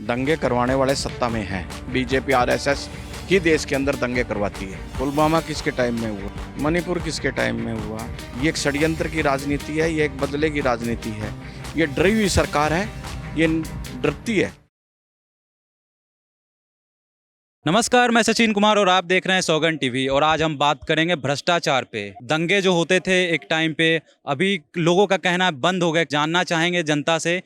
दंगे करवाने वाले सत्ता में हैं। बीजेपी आरएसएस ही देश के अंदर दंगे करवाती है। पुलवामा किसके टाइम में हुआ, मणिपुर किसके टाइम में हुआ। ये एक षड्यंत्र की राजनीति है, ये एक बदले की राजनीति है। ये डरी हुई सरकार है, ये डरती है। नमस्कार, मैं सचिन कुमार और आप देख रहे हैं सौगंध टीवी। और आज हम बात करेंगे भ्रष्टाचार पे। दंगे जो होते थे एक टाइम पे, अभी लोगों का कहना है बंद हो गए। जानना चाहेंगे जनता से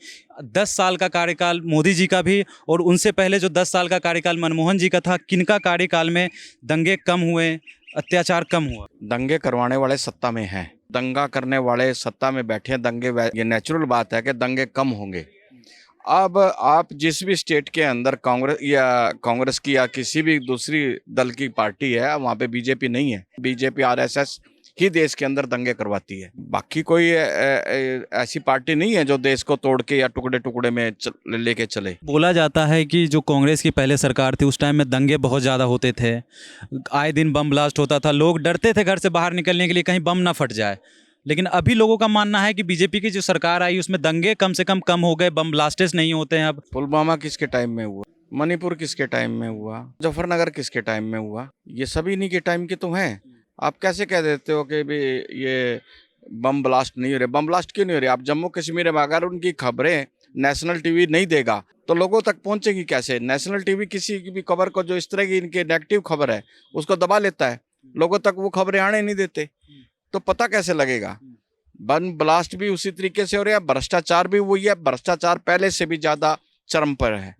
10 साल का कार्यकाल मोदी जी का भी, और उनसे पहले जो 10 साल का कार्यकाल मनमोहन जी का था, किनका कार्यकाल में दंगे कम हुए, अत्याचार कम हुआ। दंगे करवाने वाले सत्ता में हैं, दंगा करने वाले सत्ता में बैठे हैं। दंगे, ये नेचुरल बात है कि दंगे कम होंगे। अब आप जिस भी स्टेट के अंदर कांग्रेस की या किसी भी दूसरी दल की पार्टी है, वहाँ पे बीजेपी नहीं है। बीजेपी आरएसएस ही देश के अंदर दंगे करवाती है। बाकी कोई ऐसी पार्टी नहीं है जो देश को तोड़ के या टुकड़े टुकड़े में लेके चले। बोला जाता है कि जो कांग्रेस की पहले सरकार थी उस टाइम में दंगे बहुत ज़्यादा होते थे। आए दिन बम ब्लास्ट होता था, लोग डरते थे घर से बाहर निकलने के लिए, कहीं बम ना फट जाए। लेकिन अभी लोगों का मानना है कि बीजेपी की जो सरकार आई उसमें दंगे कम से कम हो गए, बम ब्लास्टेस नहीं होते हैं अब। पुलवामा किसके टाइम में हुआ, मणिपुर किसके टाइम में हुआ, मुजफ्फरनगर किसके टाइम में हुआ, ये सभी इन्हीं के टाइम के तो हैं। आप कैसे कह देते हो कि भी ये बम ब्लास्ट नहीं हो रहे? बम ब्लास्ट क्यों नहीं हो रहे? आप जम्मू कश्मीर में अगर उनकी खबरें नेशनल टीवी नहीं देगा तो लोगों तक पहुंचेगी कैसे? नेशनल टीवी किसी की भी खबर को, जो इस तरह की इनके नेगेटिव खबर है, उसको दबा लेता है। लोगों तक वो खबरें आने नहीं देते, तो पता कैसे लगेगा? बम ब्लास्ट भी उसी तरीके से हो रहा है, भ्रष्टाचार भी वही है। भ्रष्टाचार पहले से भी ज्यादा चरम पर है।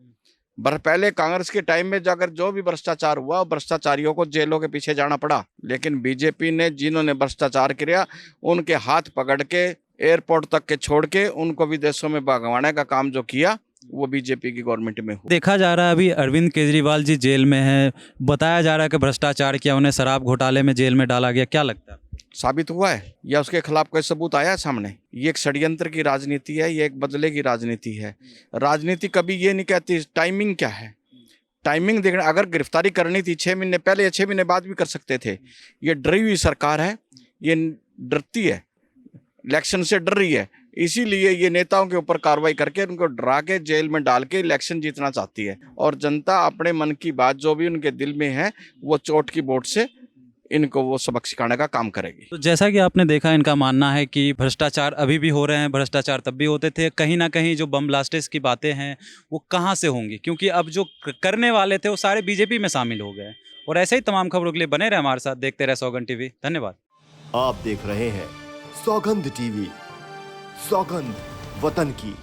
पहले कांग्रेस के टाइम में जाकर जो भी भ्रष्टाचार हुआ, भ्रष्टाचारियों को जेलों के पीछे जाना पड़ा। लेकिन बीजेपी ने जिन्होंने भ्रष्टाचार किया, उनके हाथ पकड़ के एयरपोर्ट तक के छोड़ के उनको विदेशों में भगवाने का काम जो किया, वो बीजेपी की गवर्नमेंट में हुआ। देखा जा रहा है अभी अरविंद केजरीवाल जी जेल में हैं। बताया जा रहा है कि भ्रष्टाचार किया, उन्हें शराब घोटाले में जेल में डाला गया। क्या लगता है, साबित हुआ है या उसके खिलाफ कोई सबूत आया है सामने? ये एक षड्यंत्र की राजनीति है, ये एक बदले की राजनीति है। राजनीति कभी ये नहीं कहती टाइमिंग क्या है। टाइमिंग देखना, अगर गिरफ्तारी करनी थी 6 महीने पहले या 6 महीने बाद भी कर सकते थे। ये डरी हुई सरकार है, ये डरती है, इलेक्शन से डर रही है। इसीलिए ये नेताओं के ऊपर कार्रवाई करके उनको डरा के जेल में डाल के इलेक्शन जीतना चाहती है। और जनता अपने मन की बात जो भी उनके दिल में है, वो चोट की बोट से इनको वो सबक सिखाने का काम करेगी। तो जैसा कि आपने देखा, इनका मानना है कि भ्रष्टाचार अभी भी हो रहे हैं, भ्रष्टाचार तब भी होते थे। कहीं ना कहीं जो बम ब्लास्टेस की बातें हैं वो कहाँ से होंगी, क्योंकि अब जो करने वाले थे वो सारे बीजेपी में शामिल हो गए। और ऐसे ही तमाम खबरों के लिए बने रहे हमारे साथ, देखते रहे सौगंध टीवी। धन्यवाद। आप देख रहे हैं सौगंध टीवी, सौगंध वतन की।